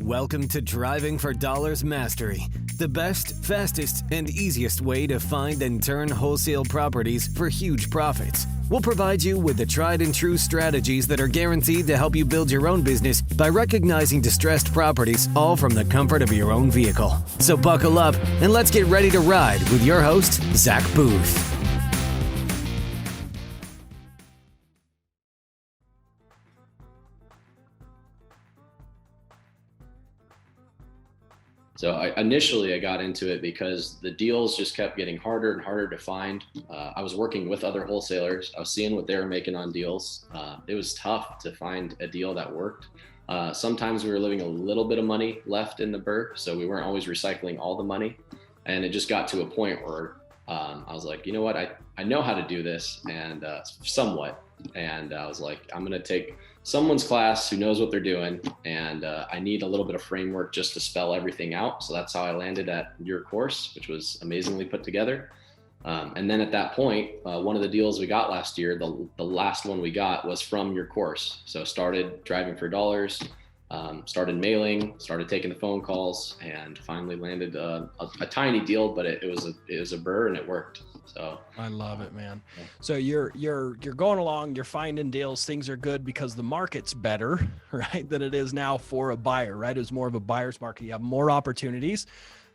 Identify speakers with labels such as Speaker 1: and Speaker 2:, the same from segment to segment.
Speaker 1: Welcome to Driving for Dollars Mastery, the best, fastest, and easiest way to find and turn wholesale properties for huge profits. We'll provide you with the tried and true strategies that are guaranteed to help you build your own business by recognizing distressed properties, all from the comfort of your own vehicle. So buckle up and let's get ready to ride with your host, Zack Boothe.
Speaker 2: So initially I got into it because the deals just kept getting harder and harder to find. I was working with other wholesalers. I was seeing what they were making on deals. It was tough to find a deal that worked. Sometimes we were leaving a little bit of money left in the BRRRR, so we weren't always recycling all the money. And it just got to a point where I was like, you know what, I know how to do this, and somewhat. And I was like, I'm going to take someone's class who knows what they're doing, and I need a little bit of framework just to spell everything out. So that's how I landed at your course, which was amazingly put together. And then at that point, one of the deals we got last year, the last one we got was from your course. So started driving for dollars, started mailing, started taking the phone calls, and finally landed a tiny deal, but it was a BRRRR and it worked. So
Speaker 3: I love it, man. So you're going along, you're finding deals, things are good because the market's better, right, than it is now for a buyer, right? It's more of a buyer's market. You have more opportunities.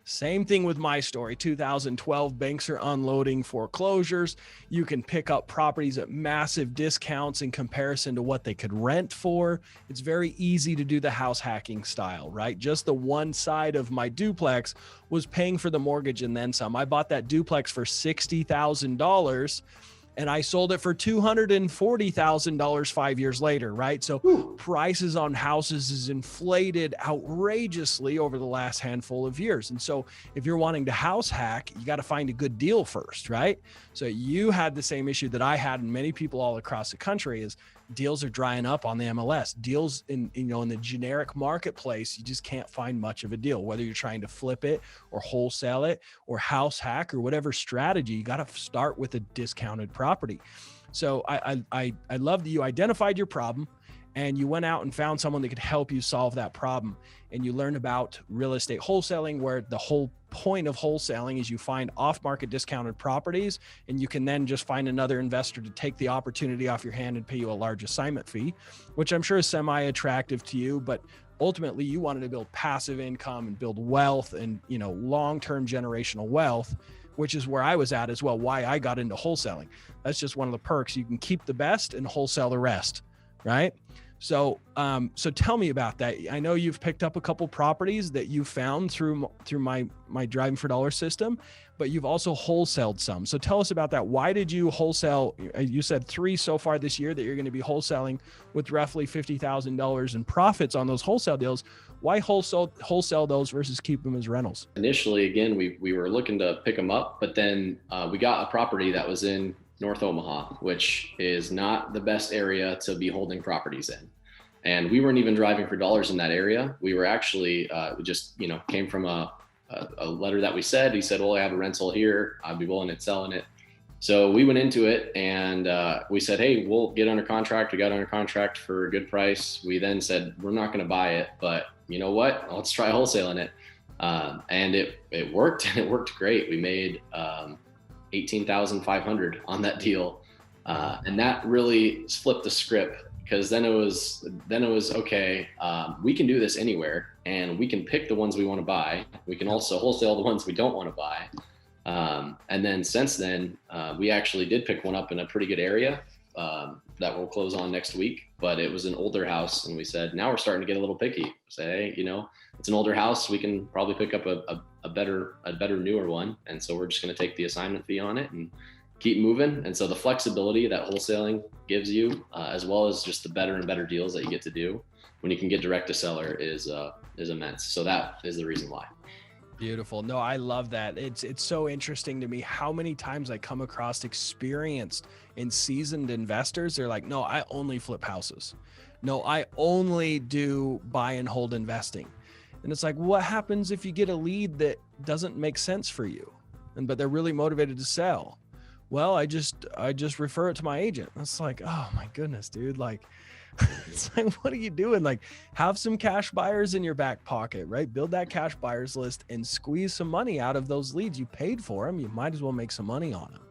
Speaker 3: Same thing with my story. 2012, banks are unloading foreclosures. You can pick up properties at massive discounts in comparison to what they could rent for. It's very easy to do the house hacking style, right? Just the one side of my duplex was paying for the mortgage and then some. I bought that duplex for $60,000 and I sold it for $240,000 5 years later, right? So prices on houses is inflated outrageously over the last handful of years. And so if you're wanting to house hack, you got to find a good deal first, right? So you had the same issue that I had and many people all across the country is deals are drying up on the MLS. Deals in the generic marketplace, you just can't find much of a deal, whether you're trying to flip it or wholesale it or house hack or whatever strategy, you got to start with a discounted property. So I love that you identified your problem and you went out and found someone that could help you solve that problem. And you learned about real estate wholesaling, where the whole point of wholesaling is you find off-market discounted properties, and you can then just find another investor to take the opportunity off your hand and pay you a large assignment fee, which I'm sure is semi-attractive to you, but ultimately you wanted to build passive income and build wealth and, long-term generational wealth, which is where I was at as well, why I got into wholesaling. That's just one of the perks. You can keep the best and wholesale the rest, right? So tell me about that. I know you've picked up a couple properties that you found through my Driving for Dollars system, but you've also wholesaled some. So tell us about that. Why did you wholesale? You said 3 so far this year that you're going to be wholesaling with roughly $50,000 in profits on those wholesale deals. Why wholesale those versus keep them as rentals?
Speaker 2: Initially, again, we were looking to pick them up, but then we got a property that was in North Omaha, which is not the best area to be holding properties in. And we weren't even driving for dollars in that area. We were actually came from a letter that he said, well, I have a rental here. I'd be willing to selling it. So we went into it and we said, hey, we'll get under contract. We got under contract for a good price. We then said, we're not going to buy it, but you know what? Let's try wholesaling it. And it worked. It worked great. We made $18,500 on that deal. And that really flipped the script, because then it was okay, we can do this anywhere and we can pick the ones we want to buy. We can also wholesale the ones we don't want to buy. And then since then, we actually did pick one up in a pretty good area that we'll close on next week, but it was an older house. And we said, now we're starting to get a little picky. Say, hey, it's an older house. We can probably pick up a better, newer one. And so we're just going to take the assignment fee on it and keep moving. And so the flexibility that wholesaling gives you, as well as just the better and better deals that you get to do when you can get direct to seller is immense. So that is the reason why.
Speaker 3: Beautiful. No, I love that. It's so interesting to me how many times I come across experienced and seasoned investors. They're like, no, I only flip houses. No, I only do buy and hold investing. And it's like, what happens if you get a lead that doesn't make sense for you, but they're really motivated to sell? Well, I just refer it to my agent. It's like, oh my goodness, dude. Like, It's like, what are you doing? Like, have some cash buyers in your back pocket, right? Build that cash buyers list and squeeze some money out of those leads. You paid for them. You might as well make some money on them.